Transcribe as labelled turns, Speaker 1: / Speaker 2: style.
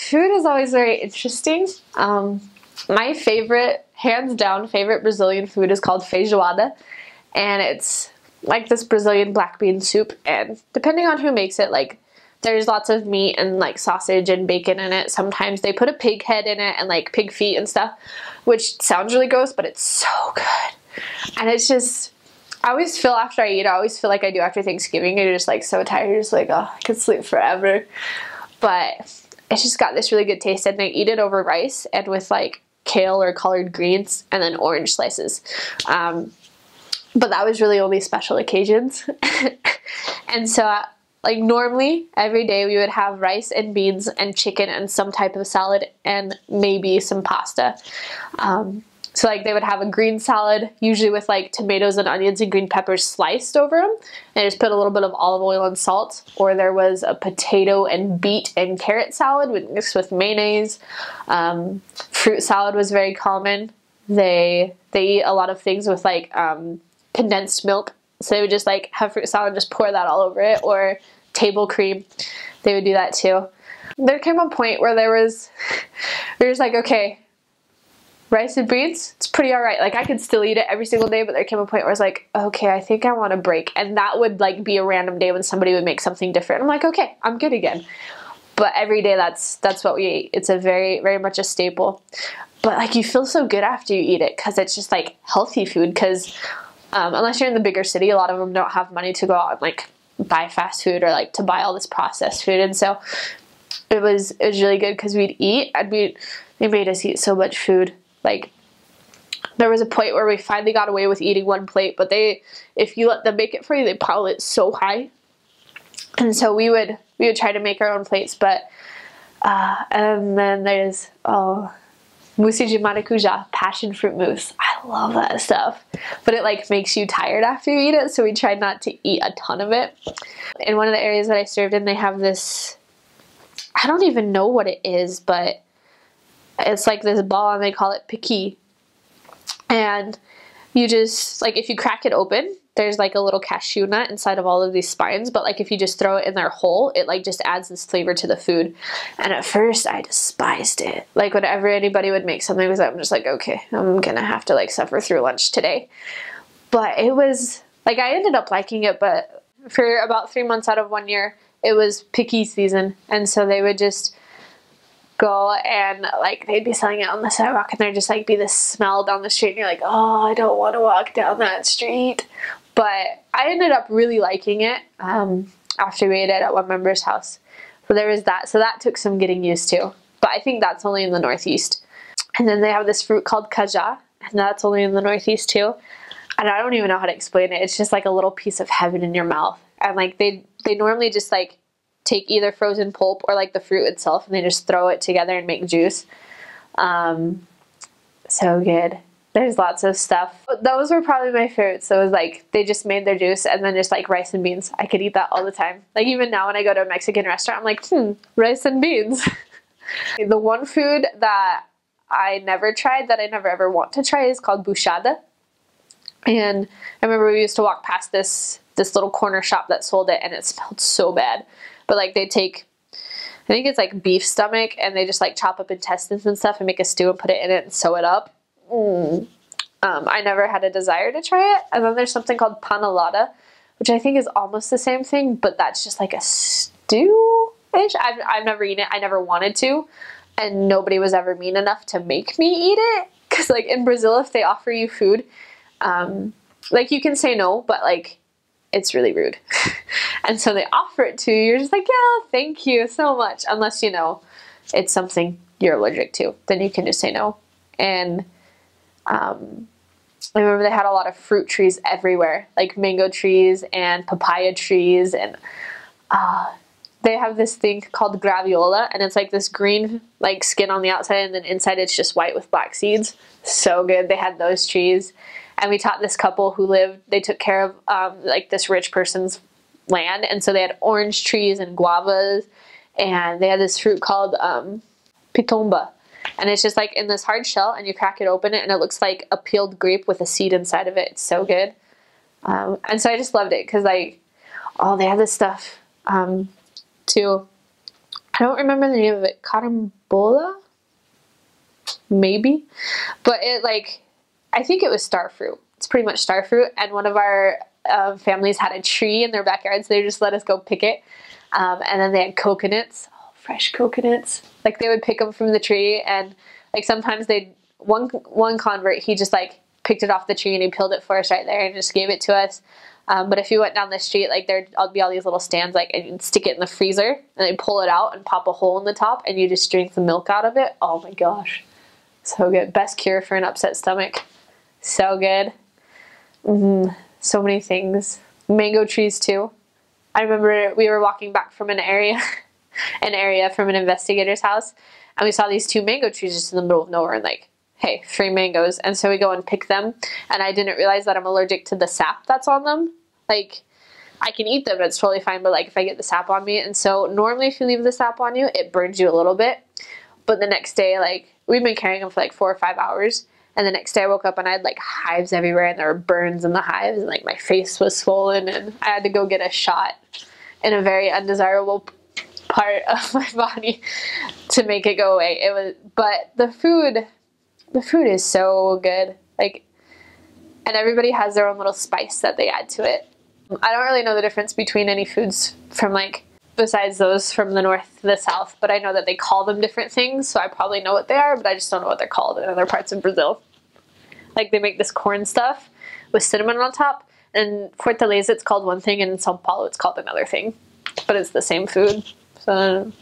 Speaker 1: food is always very interesting. My favorite, hands down, favorite Brazilian food is called feijoada, and it's like this Brazilian black bean soup, and depending on who makes it, like there's lots of meat and like sausage and bacon in it. Sometimes they put a pig head in it and like pig feet and stuff, which sounds really gross, but it's so good. And it's just, I always feel after I eat, I always feel like I do after Thanksgiving. You're just like so tired, you're just like, oh, I could sleep forever. But it's just got this really good taste, and they eat it over rice and with like kale or collard greens and then orange slices. But that was really only special occasions. And so like normally every day we would have rice and beans and chicken and some type of salad and maybe some pasta. So like they would have a green salad, usually with like tomatoes and onions and green peppers sliced over them, and just put a little bit of olive oil and salt. Or there was a potato and beet and carrot salad mixed with mayonnaise. Fruit salad was very common. They eat a lot of things with like condensed milk. So they would just like have fruit salad and just pour that all over it, or table cream. They would do that too. There came a point where we were just like, okay, rice and beans, it's pretty alright. Like I could still eat it every single day, but there came a point where I was like, okay, I think I want a break. And that would like be a random day when somebody would make something different. I'm like, okay, I'm good again. But every day that's what we eat. It's a very, very much a staple. But like you feel so good after you eat it, because it's just like healthy food. Because unless you're in the bigger city, a lot of them don't have money to go out and like buy fast food or like to buy all this processed food. And so it was really good because we'd eat and they made us eat so much food. Like there was a point where we finally got away with eating one plate, but if you let them make it for you, they pile it so high. And so we would try to make our own plates, but and then there's mousse de maracujá, passion fruit mousse. I love that stuff, but it like makes you tired after you eat it, so we tried not to eat a ton of it. In one of the areas that I served in, they have this, I don't even know what it is, but it's like this ball and they call it piqui. And you just, like if you crack it open, there's like a little cashew nut inside of all of these spines, but like if you just throw it in there whole, it like just adds this flavor to the food. And at first I despised it. Like whenever anybody would make something with it, I'm just like, okay, I'm gonna have to like suffer through lunch today. But it was, like I ended up liking it, but for about 3 months out of 1 year, it was piqui season. And so they would just go and like they'd be selling it on the sidewalk, and there'd just like be this smell down the street, and you're like, oh, I don't want to walk down that street. But I ended up really liking it after we ate it at one member's house. So there was that. So that took some getting used to. But I think that's only in the Northeast. And then they have this fruit called cajá, and that's only in the Northeast too. And I don't even know how to explain it. It's just like a little piece of heaven in your mouth. And like they normally just like take either frozen pulp or like the fruit itself, and they just throw it together and make juice. So good. There's lots of stuff. Those were probably my favorites. So it was like they just made their juice and then just like rice and beans. I could eat that all the time. Like even now when I go to a Mexican restaurant, I'm like, rice and beans. The one food that I never tried, that I never ever want to try, is called buchada. And I remember we used to walk past this little corner shop that sold it, and it smelled so bad. But like they take, I think it's like beef stomach, and they just like chop up intestines and stuff and make a stew and put it in it and sew it up. I never had a desire to try it. And then there's something called panelada, which I think is almost the same thing, but that's just like a stew-ish. I've never eaten it. I never wanted to, and nobody was ever mean enough to make me eat it. Because like in Brazil, if they offer you food, like you can say no, but like it's really rude. And so they offer it to you. You're just like, yeah, thank you so much. Unless, you know, it's something you're allergic to, then you can just say no. And I remember they had a lot of fruit trees everywhere, like mango trees and papaya trees. And they have this thing called graviola, and it's like this green like skin on the outside, and then inside it's just white with black seeds. So good. They had those trees. And we taught this couple who they took care of like this rich person's land. And so they had orange trees and guavas, and they had this fruit called pitomba. And it's just like in this hard shell, and you crack it open, and it looks like a peeled grape with a seed inside of it. It's so good. And so I just loved it because like, oh, they had this stuff too. I don't remember the name of it. Carambola? Maybe. But it like, I think it was star fruit. It's pretty much star fruit. And one of our families had a tree in their backyard, so they just let us go pick it. And then they had coconuts, fresh coconuts. Like they would pick them from the tree, and like sometimes one convert, he just like picked it off the tree and he peeled it for us right there and just gave it to us. But if you went down the street, like there'd be all these little stands, like, and you'd stick it in the freezer and they pull it out and pop a hole in the top and you just drink the milk out of it. Oh my gosh. So good. Best cure for an upset stomach. So good. So many things. Mango trees too. I remember we were walking back from an area from an investigator's house, and we saw these 2 mango trees just in the middle of nowhere, and like, hey, free mangoes. And so we go and pick them, and I didn't realize that I'm allergic to the sap that's on them. Like, I can eat them, it's totally fine, but like if I get the sap on me, and so normally if you leave the sap on you, it burns you a little bit. But the next day, like, we've been carrying them for like 4 or 5 hours, and the next day I woke up and I had like hives everywhere, and there were burns in the hives, and like my face was swollen, and I had to go get a shot in a very undesirable part of my body to make it go away. But the food is so good. Like, and everybody has their own little spice that they add to it. I don't really know the difference between any foods from like, besides those from the north to the south, but I know that they call them different things, so I probably know what they are, but I just don't know what they're called in other parts of Brazil. Like they make this corn stuff with cinnamon on top, and Fortaleza it's called one thing, and in São Paulo it's called another thing, but it's the same food. So I don't know.